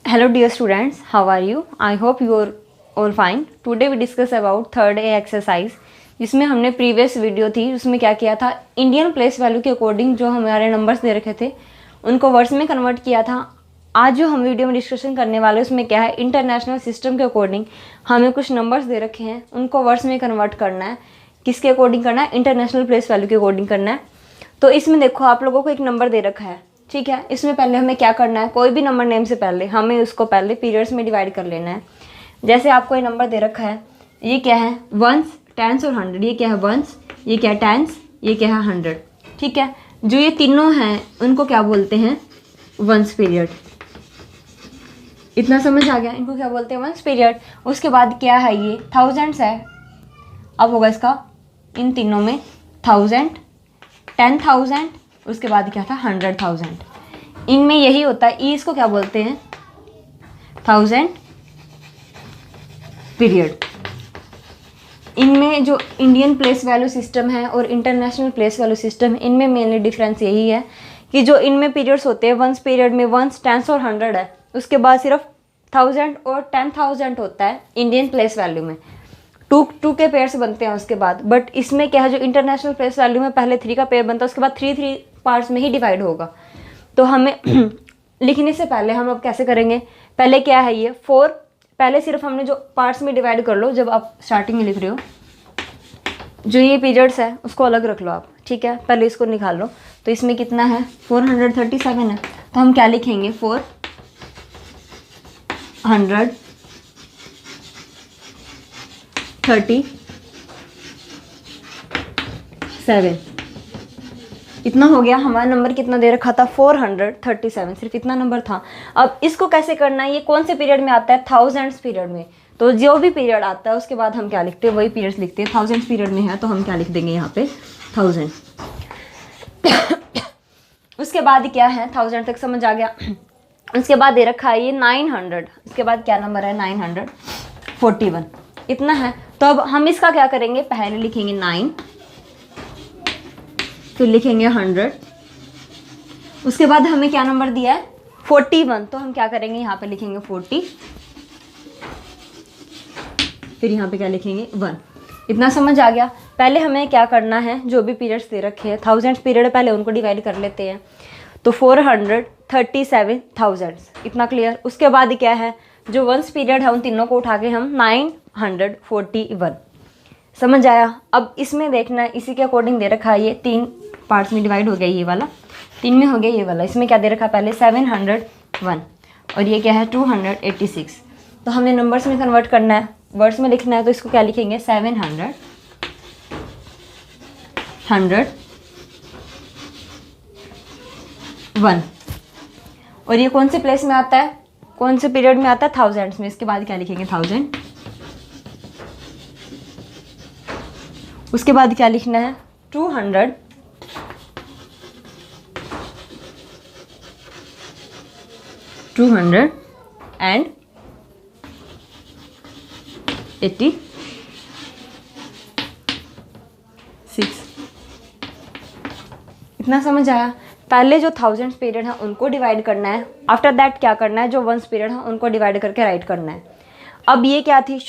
Hello dear students, how are you? I hope you are all fine. Today we discuss about third A exercise, जिसमें हमने previous video थी उसमें क्या किया था, इंडियन प्लेस वैल्यू के अकॉर्डिंग जो हमारे नंबर्स दे रखे थे उनको वर्ड्स में कन्वर्ट किया था। आज जो हम वीडियो में डिस्कशन करने वाले हैं उसमें क्या है, इंटरनेशनल सिस्टम के अकॉर्डिंग हमें कुछ नंबर्स दे रखे हैं, उनको वर्ड्स में कन्वर्ट करना है। किसके अकॉर्डिंग करना है? इंटरनेशनल प्लेस वैल्यू के अकॉर्डिंग करना है। तो इसमें देखो आप लोगों को एक नंबर दे रखा है, ठीक है। इसमें पहले हमें क्या करना है, कोई भी नंबर नेम से पहले हमें उसको पहले पीरियड्स में डिवाइड कर लेना है। जैसे आपको ये नंबर दे रखा है, ये क्या है, वंस, टेंस और हंड्रेड। ये क्या है, वंस, ये क्या है, टेंस, ये क्या है, हंड्रेड, ठीक है। जो ये तीनों हैं उनको क्या बोलते हैं, वंस पीरियड। इतना समझ आ गया, इनको क्या बोलते हैं, वंस पीरियड। उसके बाद क्या है, ये थाउजेंड्स है। अब होगा इसका इन तीनों में 1000, 10,000, उसके बाद क्या था 100,000। इनमें यही होता है। इसको क्या बोलते हैं, 1000 पीरियड। इनमें जो इंडियन प्लेस वैल्यू सिस्टम है और इंटरनेशनल प्लेस वैल्यू सिस्टम है, इनमें मेनली डिफरेंस यही है कि जो इनमें पीरियड्स होते हैं, वंस पीरियड में वंस, टेंस और 100 है। उसके बाद सिर्फ 1000 और 10,000 होता है इंडियन प्लेस वैल्यू में। टू के पेयर्स बनते हैं उसके बाद। बट इसमें क्या है, जो इंटरनेशनल प्लेस वैल्यू में पहले 3 का पेयर बनता है, उसके बाद 3 पार्ट्स में ही डिवाइड होगा। तो हमें लिखने से पहले हम अब कैसे करेंगे, पहले क्या है ये 4, पहले सिर्फ हमने जो पार्ट्स में डिवाइड कर लो। जब आप स्टार्टिंग में लिख रहे हो जो ये पीरियड्स है उसको अलग रख लो आप, ठीक है। पहले इसको निकाल लो। तो इसमें कितना है, 437 है। तो हम क्या लिखेंगे, 437। इतना हो गया। हमारा नंबर कितना दे रखा था, 437, सिर्फ इतना नंबर था। अब इसको कैसे करना है, ये कौन से पीरियड में आता है, थाउजेंड्स पीरियड में। तो जो भी पीरियड आता है उसके बाद हम क्या लिखते हैं, वही पीरियड्स लिखते हैं। थाउजेंड्स पीरियड में है तो हम क्या लिख देंगे यहाँ पे, 1000। उसके बाद क्या है, 1000 तक समझ आ गया। उसके बाद दे रखा है ये 900। उसके बाद क्या नंबर है, 941, इतना है। तो अब हम इसका क्या करेंगे, पहले लिखेंगे 9, फिर लिखेंगे 100। उसके बाद हमें क्या नंबर दिया है, 41। तो हम क्या करेंगे, यहाँ पे लिखेंगे 40, फिर यहाँ पे क्या लिखेंगे 1। इतना समझ आ गया। पहले हमें क्या करना है, जो भी पीरियड्स दे रखे हैं, 1000 पीरियड पहले उनको डिवाइड कर लेते हैं। तो 437,000, इतना क्लियर। उसके बाद क्या है, जो वंस पीरियड है उन तीनों को उठा के हम 941, समझ आया। अब इसमें देखना है, इसी के अकॉर्डिंग दे रखा है, ये 3 पार्ट्स में डिवाइड हो गया, ये वाला 3 में हो गया, ये वाला। इसमें क्या दे रखा है, पहले 701 और ये क्या है 286। तो हमें नंबर्स में कन्वर्ट करना है, वर्ड्स में लिखना है। तो इसको क्या लिखेंगे, 700, 100, 1। और ये कौन से प्लेस में आता है, कौन से पीरियड में आता है, थाउजेंड्स में। इसके बाद क्या लिखेंगे, 1000। उसके बाद क्या लिखना है, 200, 200 एंड 86। इतना समझ आया। पहले जो 1000 पीरियड है उनको डिवाइड करना है। आफ्टर दैट क्या करना है, जो वंस पीरियड है उनको डिवाइड करके राइट करना है। अब ये क्या थी,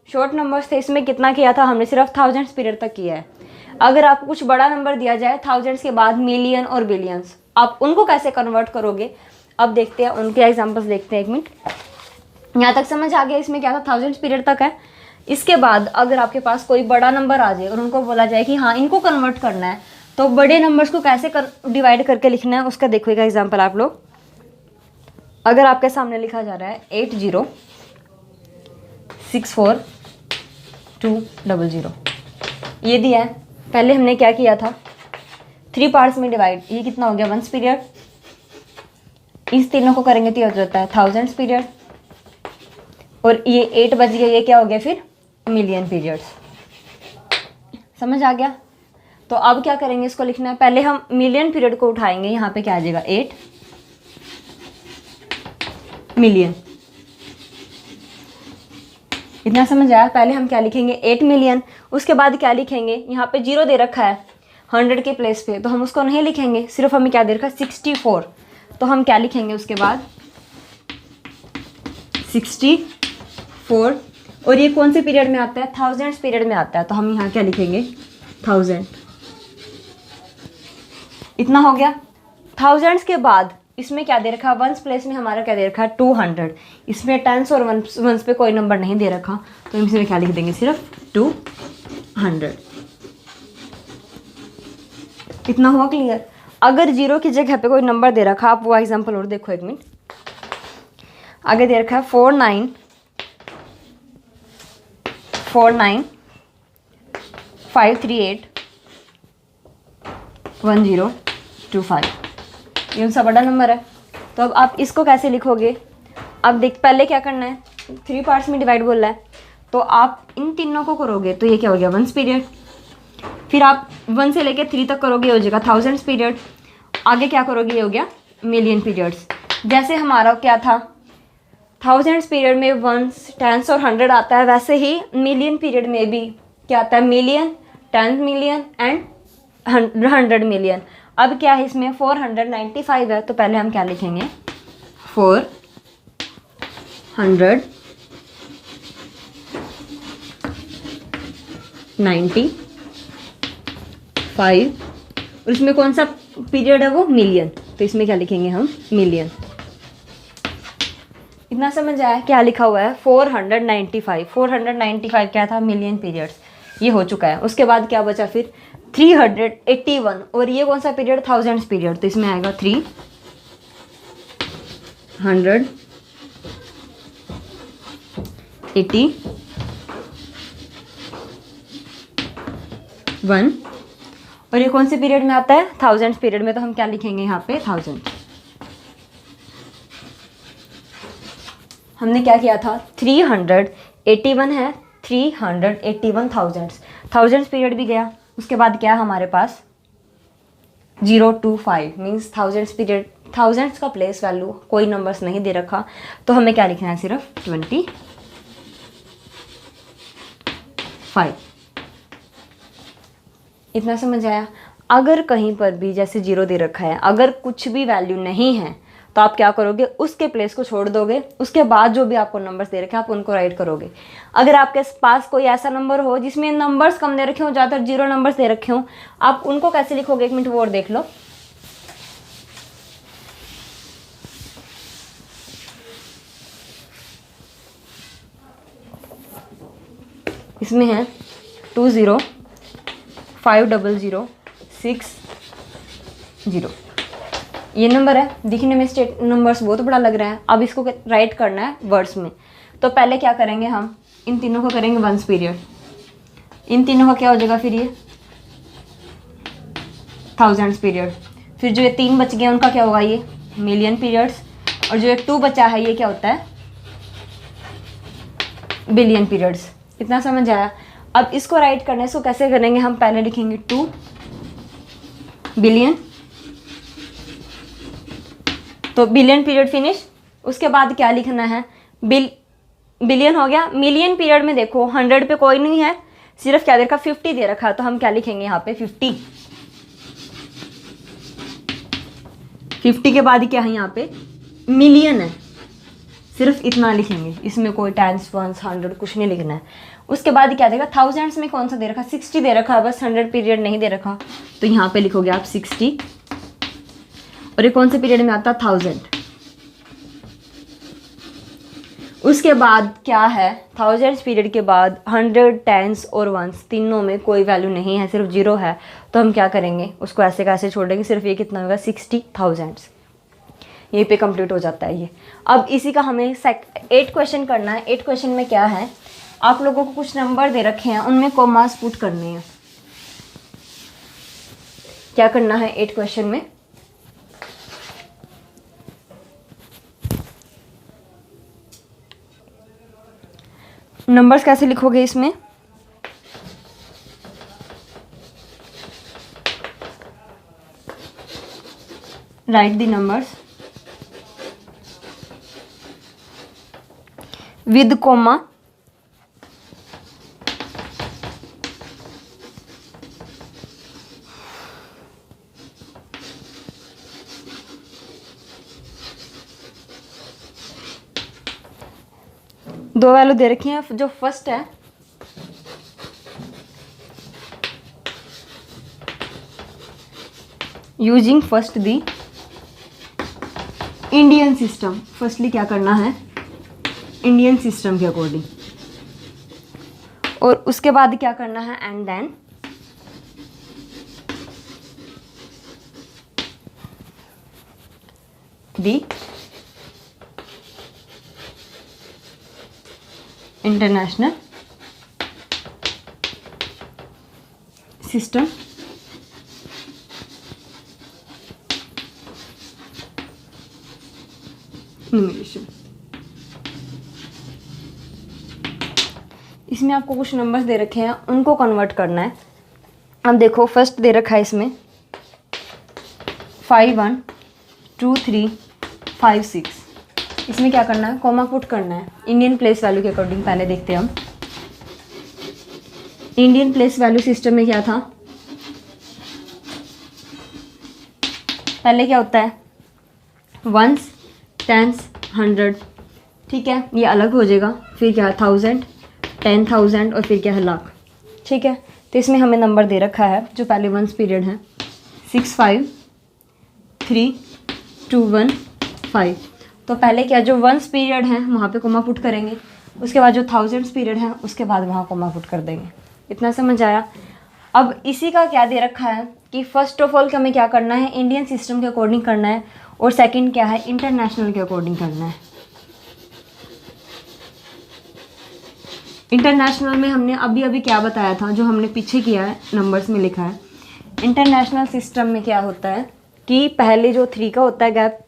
शॉर्ट नंबर्स थे। इसमें कितना किया था हमने, सिर्फ 1000 पीरियड तक किया है। अगर आपको कुछ बड़ा नंबर दिया जाए 1000 के बाद, मिलियन और बिलियंस, आप उनको कैसे कन्वर्ट करोगे, अब देखते हैं। उनके एग्जाम्पल्स देखते हैं, 1 मिनट। यहाँ तक समझ आ गया। इसमें क्या था, 1000 पीरियड तक है। इसके बाद अगर आपके पास कोई बड़ा नंबर आ जाए और उनको बोला जाए कि हाँ इनको कन्वर्ट करना है, तो बड़े नंबर्स को कैसे डिवाइड करके लिखना है उसका देखो एक एग्जाम्पल आप लोग। अगर आपके सामने लिखा जा रहा है 80642000, ये दिया है। पहले हमने क्या किया था, 3 पार्ट्स में डिवाइड। ये कितना हो गया, वंस पीरियड। इस तीनों को करेंगे तो होता है 1000 पीरियड। और ये 8 बच गया, ये क्या हो गया फिर, मिलियन पीरियड्स। समझ आ गया। तो अब क्या करेंगे, इसको लिखना है। पहले हम मिलियन पीरियड को उठाएंगे, यहाँ पे क्या आ जाएगा, 8 मिलियन। इतना समझ आया। पहले हम क्या लिखेंगे, 8 मिलियन। उसके बाद क्या लिखेंगे, यहाँ पे 0 दे रखा है 100 के प्लेस पे, तो हम उसको नहीं लिखेंगे, सिर्फ हमें क्या दे रखा है 64। तो हम क्या लिखेंगे उसके बाद 64। और ये कौन से पीरियड में आता है? थाउजेंड्स पीरियड में आता है, तो हम यहाँ क्या लिखेंगे? 1000। इतना हो गया। थाउजेंड्स के बाद इसमें क्या दे रखा है? वंस प्लेस में हमारा क्या दे रखा है? 200। इसमें टेंस और वंस पे कोई नंबर नहीं दे रखा, तो हम इसमें क्या लिख देंगे? सिर्फ 200। इतना हुआ क्लियर? अगर जीरो की जगह पे कोई नंबर दे रखा, आप वो एग्जांपल और देखो एक मिनट। आगे दे रखा है 495381025। ये उनसा बड़ा नंबर है, तो अब आप इसको कैसे लिखोगे? अब देख, पहले क्या करना है? 3 पार्ट्स में डिवाइड बोल रहा है, तो आप इन तीनों को करोगे तो ये क्या हो गया? Ones period. फिर आप 1 से लेके 3 तक करोगे, हो जाएगा थाउजेंड्स पीरियड। आगे क्या करोगे? ये हो गया मिलियन पीरियड्स। जैसे हमारा क्या था? थाउजेंड्स पीरियड में वंस, टेंस और 100 आता है, वैसे ही मिलियन पीरियड में भी क्या आता है? Million, 10 million and 100 million. अब क्या है इसमें? 495 है, तो पहले हम क्या लिखेंगे? 495। और इसमें कौन सा पीरियड है? वो मिलियन, तो इसमें क्या लिखेंगे हम? मिलियन। इतना समझ आया? क्या लिखा हुआ है? 495। 495 क्या था? Million periods. ये हो चुका है। उसके बाद क्या बचा फिर? 381। और ये कौन सा पीरियड? थाउजेंड्स पीरियड, तो इसमें आएगा 381। और ये कौन से पीरियड में आता है? थाउजेंड्स पीरियड में, तो हम क्या लिखेंगे यहाँ पे? 1000। हमने क्या किया था? 381 है, 381 थाउजेंड्स पीरियड भी गया। उसके बाद क्या हमारे पास? 025 मीन्स थाउजेंड्स पीरियड। थाउजेंड्स का प्लेस वैल्यू कोई नंबर्स नहीं दे रखा, तो हमें क्या लिखना है? सिर्फ 25। इतना समझ आया? अगर कहीं पर भी जैसे 0 दे रखा है, अगर कुछ भी वैल्यू नहीं है, तो आप क्या करोगे? उसके प्लेस को छोड़ दोगे, उसके बाद जो भी आपको नंबर्स दे रखे हैं आप उनको राइट करोगे। अगर आपके पास कोई ऐसा नंबर हो जिसमें नंबर्स कम दे रखे हो, ज़्यादातर 0 नंबर्स दे रखे हो, आप उनको कैसे लिखोगे? 1 मिनट वो और देख लो। इसमें है 20 500 60। ये नंबर है, दिखने में स्टेट नंबर्स बहुत बड़ा लग रहा है। अब इसको राइट करना है वर्ड्स में, तो पहले क्या करेंगे? हम इन तीनों को करेंगे वंस पीरियड। इन तीनों का क्या हो जाएगा फिर? ये थाउजेंड्स पीरियड। फिर जो ये 3 बच गए उनका क्या होगा? ये मिलियन पीरियड्स। और जो एक 2 बचा है, ये क्या होता है? Billion periods. इतना समझ आया? अब इसको राइट करना है, इसको कैसे करेंगे? हम पहले लिखेंगे 2 बिलियन, तो बिलियन पीरियड फिनिश। उसके बाद क्या लिखना है? बिलियन हो गया। मिलियन पीरियड में देखो 100 पे कोई नहीं है, सिर्फ क्या दे रखा? 50 दे रखा, तो हम क्या लिखेंगे यहाँ पे? 50। 50 के बाद क्या है यहाँ पे? मिलियन है, सिर्फ इतना लिखेंगे। इसमें कोई टेंस, वंस, 100 कुछ नहीं लिखना है। उसके बाद क्या देगा? थाउजेंड्स में कौन सा दे रखा? 60 दे रखा, बस 100 पीरियड नहीं दे रखा, तो यहाँ पे लिखोगे आप 60। और ये कौन से पीरियड में आता? 1000। उसके बाद क्या है? थाउजेंड्स पीरियड के बाद 100, टेंस और वंस तीनों में कोई वैल्यू नहीं है, सिर्फ 0 है, तो हम क्या करेंगे? उसको ऐसे कैसे छोड़ देंगे? सिर्फ ये कितना होगा? 60 थाउजेंड्स। यहीं पे कंप्लीट हो जाता है ये। अब इसी का हमें 8 क्वेश्चन करना है। 8 क्वेश्चन में क्या है? आप लोगों को कुछ नंबर दे रखे हैं, उनमें कॉमास पुट करने हैं। क्या करना है 8 क्वेश्चन में? नंबर्स कैसे लिखोगे इसमें? Right the numbers with comma, दो वैल्यू दे रखी हैं। जो फर्स्ट है यूजिंग फर्स्ट दी इंडियन सिस्टम, फर्स्टली क्या करना है इंडियन सिस्टम के अकॉर्डिंग, और उसके बाद क्या करना है and then the international system numeration. इसमें आपको कुछ नंबर्स दे रखे हैं, उनको कन्वर्ट करना है। अब देखो फर्स्ट दे रखा है इसमें 5 1 2 3 5 6। इसमें क्या करना है कॉमा पुट करना है इंडियन प्लेस वैल्यू के अकॉर्डिंग। पहले देखते हैं हम इंडियन प्लेस वैल्यू सिस्टम में क्या था, पहले क्या होता है वंस टेंस 100, ठीक है, ये अलग हो जाएगा। फिर क्या है 1000 10,000 और फिर क्या है लाख, ठीक है। तो इसमें हमें नंबर दे रखा है जो पहले वंस पीरियड है 6 5 3 2 1 5। तो पहले क्या जो वंस पीरियड है वहाँ पे कोमा पुट करेंगे, उसके बाद जो थाउजेंड्स पीरियड है उसके बाद वहाँ कोमा पुट कर देंगे। इतना समझ आया। अब इसी का क्या दे रखा है कि फर्स्ट ऑफ ऑल हमें क्या करना है इंडियन सिस्टम के अकॉर्डिंग करना है, और सेकंड क्या है इंटरनेशनल के अकॉर्डिंग करना है। इंटरनेशनल में हमने अभी अभी क्या बताया था, जो हमने पीछे किया है नंबर्स में लिखा है। इंटरनेशनल सिस्टम में क्या होता है कि पहले जो 3 का होता है gap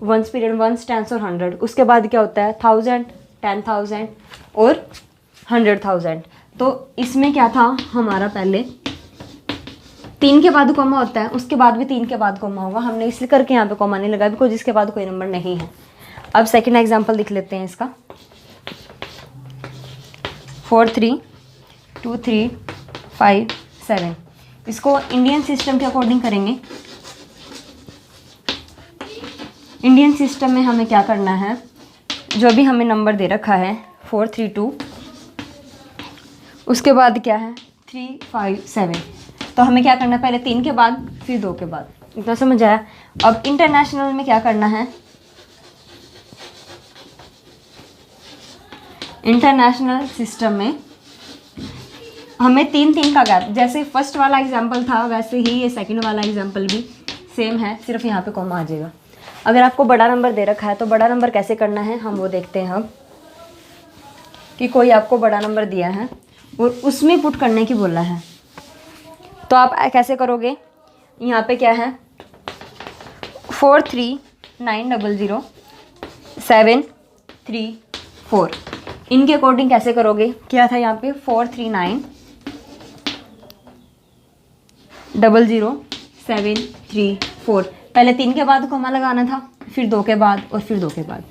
ones period ones tens और 100, उसके बाद क्या होता है 1000 10,000 और 100,000। तो इसमें क्या था हमारा पहले 3 के बाद कॉमा होता है, उसके बाद भी 3 के बाद कॉमा होगा। हमने इसलिए करके यहाँ पे कॉमा नहीं लगाया बिकॉज इसके बाद कोई नंबर नहीं है। अब सेकंड एग्जांपल लिख लेते हैं इसका 4 3 2 3 5 7। इसको इंडियन सिस्टम के अकॉर्डिंग करेंगे। इंडियन सिस्टम में हमें क्या करना है, जो भी हमें नंबर दे रखा है 4 3 2, उसके बाद क्या है 3 5 7। तो हमें क्या करना है पहले 3 के बाद फिर 2 के बाद। इतना समझ आया। अब इंटरनेशनल में क्या करना है, इंटरनेशनल सिस्टम में हमें 3 3 का गैप, जैसे फर्स्ट वाला एग्जाम्पल था वैसे ही ये सेकंड वाला एग्जाम्पल भी सेम है, सिर्फ यहाँ पे कॉमा आ जाएगा। अगर आपको बड़ा नंबर दे रखा है तो बड़ा नंबर कैसे करना है हम वो देखते हैं। हम कि कोई आपको बड़ा नंबर दिया है और उसमें पुट करने की बोला है, तो आप कैसे करोगे। यहाँ पे क्या है 4 3 9 0 0 7 3 4। इनके अकॉर्डिंग कैसे करोगे, क्या था यहाँ पे 4 3 9 0 0 7 3 4। पहले 3 के बाद कॉमा लगाना था, फिर 2 के बाद और फिर 2 के बाद।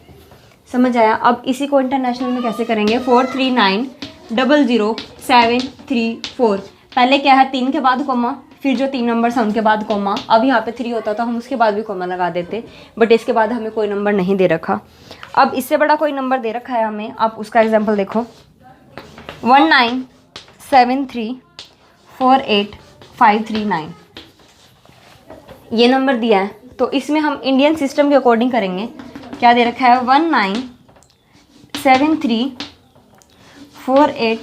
समझ आया। अब इसी को इंटरनेशनल में कैसे करेंगे 4 3 9 0 0 7 3 4। पहले क्या है 3 के बाद कॉमा, फिर जो 3 नंबर है उनके बाद कॉमा। अब यहाँ पे 3 होता तो हम उसके बाद भी कॉमा लगा देते, बट इसके बाद हमें कोई नंबर नहीं दे रखा। अब इससे बड़ा कोई नंबर दे रखा है हमें, आप उसका एग्जांपल देखो 1 9 7 3 4 8 5 3 9। ये नंबर दिया है तो इसमें हम इंडियन सिस्टम के अकॉर्डिंग करेंगे। क्या दे रखा है 1 9 7 3 4 8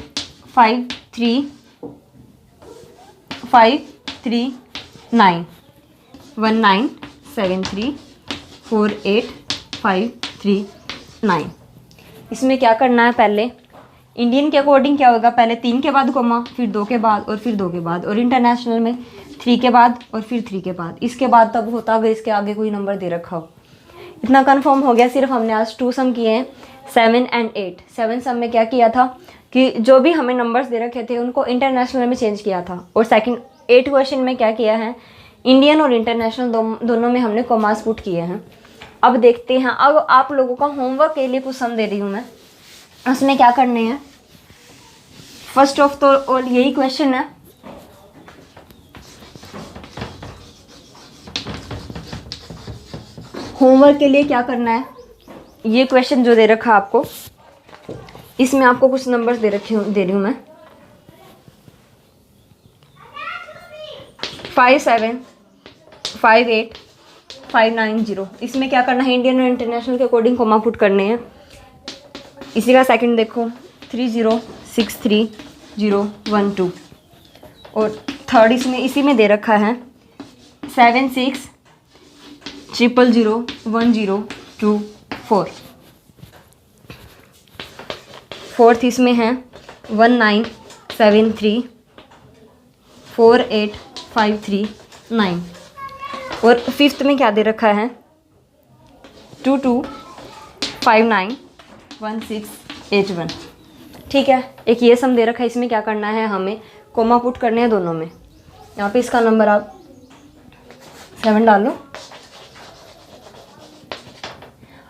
5 3 5 3 9। 1 9 7 3 4 8 5 3 9। इसमें क्या करना है पहले इंडियन के अकॉर्डिंग क्या होगा, पहले 3 के बाद कॉमा, फिर 2 के बाद और फिर 2 के बाद। और इंटरनेशनल में 3 के बाद और फिर 3 के बाद। इसके बाद तब होता अगर इसके आगे कोई नंबर दे रखा हो। इतना कंफर्म हो गया। सिर्फ हमने आज 2 सम किए हैं 7 और 8। 7 सम में क्या किया था कि जो भी हमें नंबर्स दे रखे थे उनको इंटरनेशनल में चेंज किया था। और सेकंड 8 क्वेश्चन में क्या किया है इंडियन और इंटरनेशनल दोनों में हमने कॉमास पुट किए हैं। अब देखते हैं, अब आप लोगों का होमवर्क के लिए कुछ सम दे रही हूँ मैं, उसमें क्या करने हैं। फर्स्ट ऑफ तो ऑल यही क्वेश्चन है, होमवर्क के लिए क्या करना है, ये क्वेश्चन जो दे रखा आपको इसमें आपको कुछ नंबर्स दे रही हूँ मैं। 5758 590। इसमें क्या करना है, इंडियन और इंटरनेशनल के अकॉर्डिंग कोमा पुट करने हैं। इसी का सेकंड देखो 3063 012 और थर्ड इसमें इसी में दे रखा है 76000102 फोर्थ इसमें है 1973 48539 और फिफ्थ में क्या दे रखा है 22591681। ठीक है, एक ये सम दे रखा है, इसमें क्या करना है, हमें कोमा पुट करने हैं दोनों में। यहाँ पे इसका नंबर आप 7 डाल लो।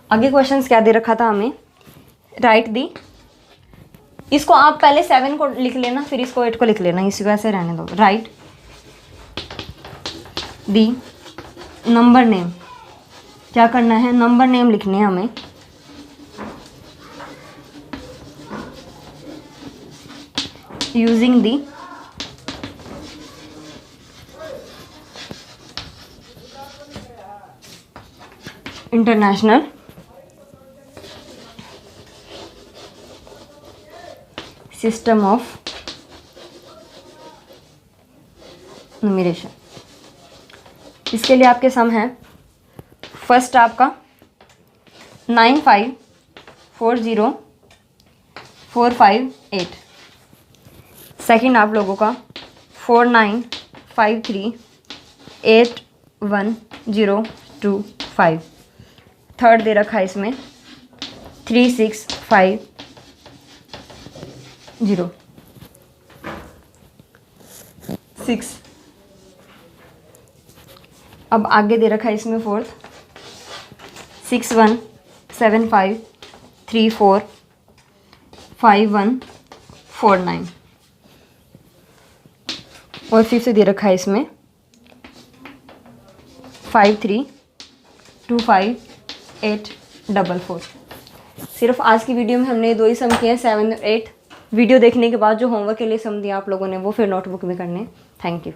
आगे क्वेश्चंस क्या दे रखा था हमें, राइट दी, इसको आप पहले 7 को लिख लेना फिर इसको 8 को लिख लेना, इसी को ऐसे रहने दो। राइट दी नंबर नेम, क्या करना है, नंबर नेम लिखने हैं हमें। Using the international system of numeration. इसके लिए आपके सम है, फर्स्ट आपका 9540458, सेकंड आप लोगों का 4953811025, थर्ड दे रखा है इसमें 3650 अब आगे दे रखा है इसमें फोर्थ 6175345149 और फिफ्थ दे रखा है इसमें 53258444। सिर्फ आज की वीडियो में हमने 2 ही सम किए हैं, 7 और 8। वीडियो देखने के बाद जो होमवर्क के लिए सम दिया आप लोगों ने वो फिर नोटबुक में करने। Thank you.